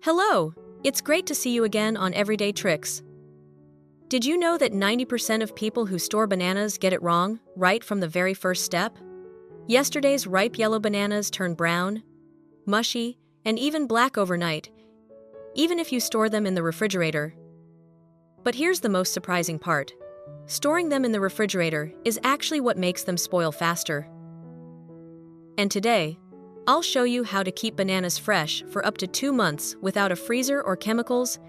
Hello! It's great to see you again on Everyday Tricks. Did you know that 90% of people who store bananas get it wrong, right from the very first step? Yesterday's ripe yellow bananas turn brown, mushy, and even black overnight, even if you store them in the refrigerator. But here's the most surprising part. Storing them in the refrigerator is actually what makes them spoil faster. And today, I'll show you how to keep bananas fresh for up to 2 months without a freezer or chemicals,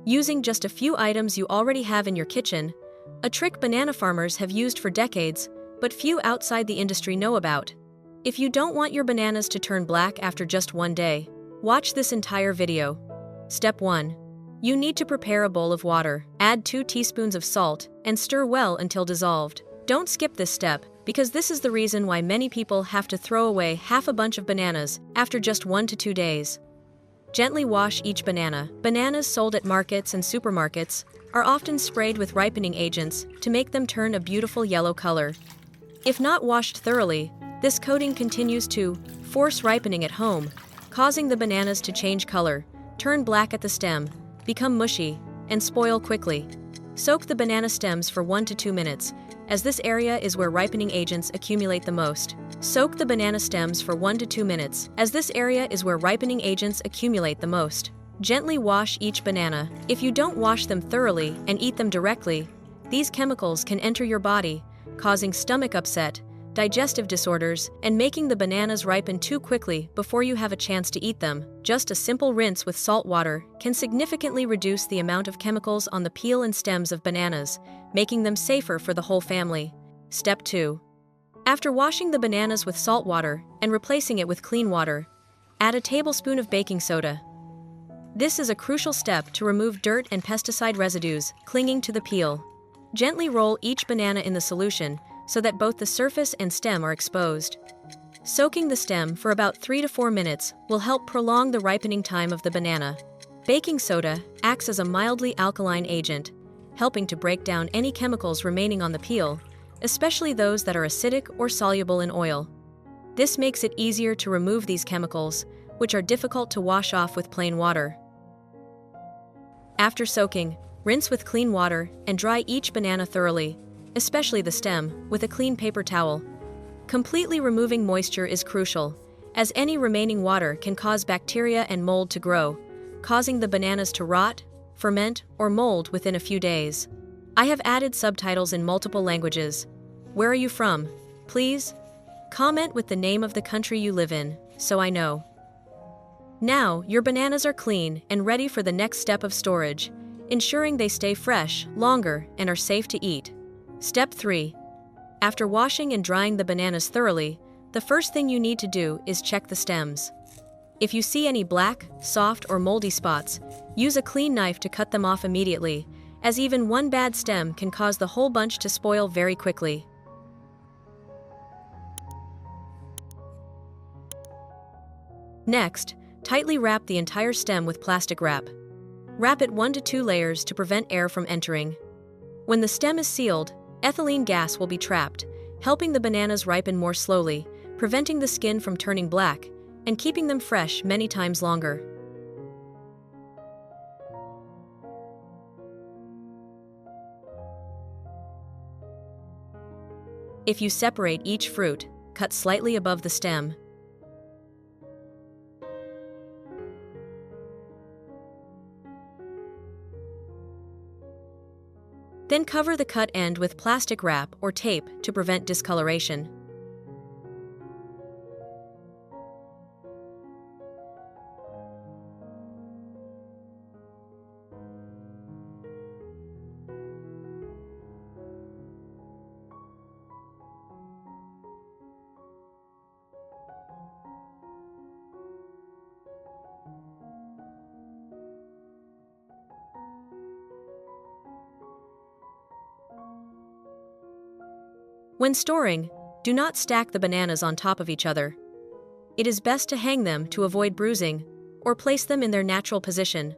using just a few items you already have in your kitchen, a trick banana farmers have used for decades, but few outside the industry know about. If you don't want your bananas to turn black after just one day, watch this entire video. Step 1. You need to prepare a bowl of water. Add 2 teaspoons of salt and stir well until dissolved. Don't skip this step, because this is the reason why many people have to throw away half a bunch of bananas after just 1 to 2 days. Gently wash each banana. Bananas sold at markets and supermarkets are often sprayed with ripening agents to make them turn a beautiful yellow color. If not washed thoroughly, this coating continues to force ripening at home, causing the bananas to change color, turn black at the stem, become mushy, and spoil quickly. Soak the banana stems for 1 to 2 minutes, as this area is where ripening agents accumulate the most. Soak the banana stems for 1 to 2 minutes, as this area is where ripening agents accumulate the most. Gently wash each banana. If you don't wash them thoroughly and eat them directly, these chemicals can enter your body, causing stomach upset, digestive disorders, and making the bananas ripen too quickly before you have a chance to eat them. Just a simple rinse with salt water can significantly reduce the amount of chemicals on the peel and stems of bananas, making them safer for the whole family. Step 2. After washing the bananas with salt water and replacing it with clean water, add a tablespoon of baking soda. This is a crucial step to remove dirt and pesticide residues clinging to the peel. Gently roll each banana in the solution so that both the surface and stem are exposed. Soaking the stem for about 3 to 4 minutes will help prolong the ripening time of the banana. Baking soda acts as a mildly alkaline agent, helping to break down any chemicals remaining on the peel, especially those that are acidic or soluble in oil. This makes it easier to remove these chemicals, which are difficult to wash off with plain water. After soaking, rinse with clean water and dry each banana thoroughly, especially the stem, with a clean paper towel. Completely removing moisture is crucial, as any remaining water can cause bacteria and mold to grow, causing the bananas to rot, ferment, or mold within a few days. I have added subtitles in multiple languages. Where are you from? Please comment with the name of the country you live in, so I know. Now, your bananas are clean and ready for the next step of storage, ensuring they stay fresh longer and are safe to eat. Step 3. After washing and drying the bananas thoroughly, the first thing you need to do is check the stems. If you see any black, soft, or moldy spots, use a clean knife to cut them off immediately, as even one bad stem can cause the whole bunch to spoil very quickly. Next, tightly wrap the entire stem with plastic wrap. Wrap it 1 to 2 layers to prevent air from entering. When the stem is sealed, ethylene gas will be trapped, helping the bananas ripen more slowly, preventing the skin from turning black, and keeping them fresh many times longer. If you separate each fruit, cut slightly above the stem. Then cover the cut end with plastic wrap or tape to prevent discoloration. When storing, do not stack the bananas on top of each other. It is best to hang them to avoid bruising, or place them in their natural position,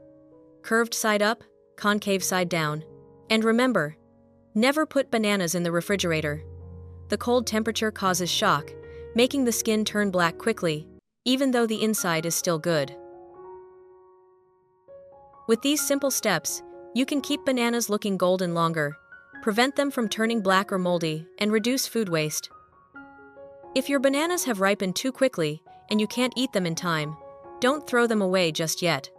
curved side up, concave side down. And remember, never put bananas in the refrigerator. The cold temperature causes shock, making the skin turn black quickly, even though the inside is still good. With these simple steps, you can keep bananas looking golden longer, prevent them from turning black or moldy, and reduce food waste. If your bananas have ripened too quickly and you can't eat them in time, don't throw them away just yet.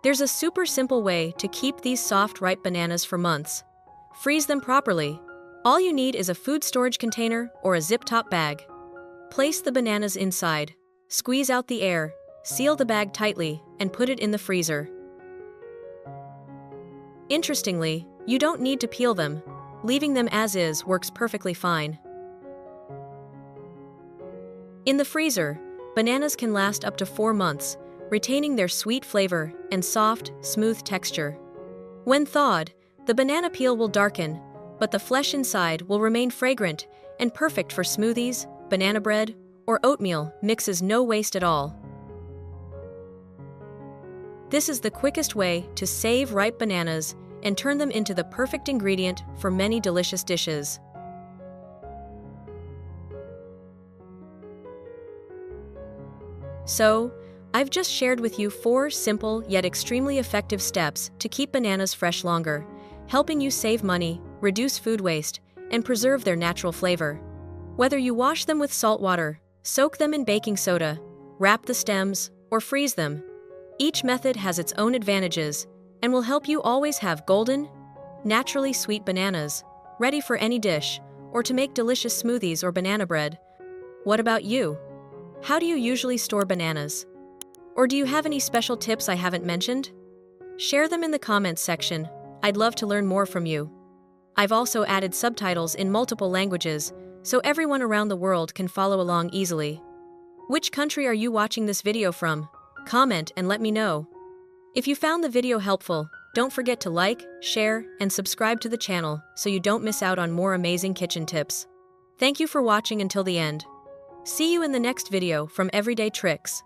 There's a super simple way to keep these soft, ripe bananas for months. Freeze them properly. All you need is a food storage container or a zip-top bag. Place the bananas inside, squeeze out the air, seal the bag tightly, and put it in the freezer. Interestingly, you don't need to peel them. Leaving them as is works perfectly fine. In the freezer, bananas can last up to 4 months, retaining their sweet flavor and soft, smooth texture. When thawed, the banana peel will darken, but the flesh inside will remain fragrant and perfect for smoothies, banana bread, or oatmeal mixes. No waste at all. This is the quickest way to save ripe bananas and turn them into the perfect ingredient for many delicious dishes. So, I've just shared with you 4 simple yet extremely effective steps to keep bananas fresh longer, helping you save money, reduce food waste, and preserve their natural flavor. Whether you wash them with salt water, soak them in baking soda, wrap the stems, or freeze them, each method has its own advantages and will help you always have golden, naturally sweet bananas, ready for any dish, or to make delicious smoothies or banana bread. What about you? How do you usually store bananas? Or do you have any special tips I haven't mentioned? Share them in the comments section. I'd love to learn more from you. I've also added subtitles in multiple languages, so everyone around the world can follow along easily. Which country are you watching this video from? Comment and let me know. If you found the video helpful, don't forget to like, share, and subscribe to the channel so you don't miss out on more amazing kitchen tips. Thank you for watching until the end. See you in the next video from Everyday Tricks.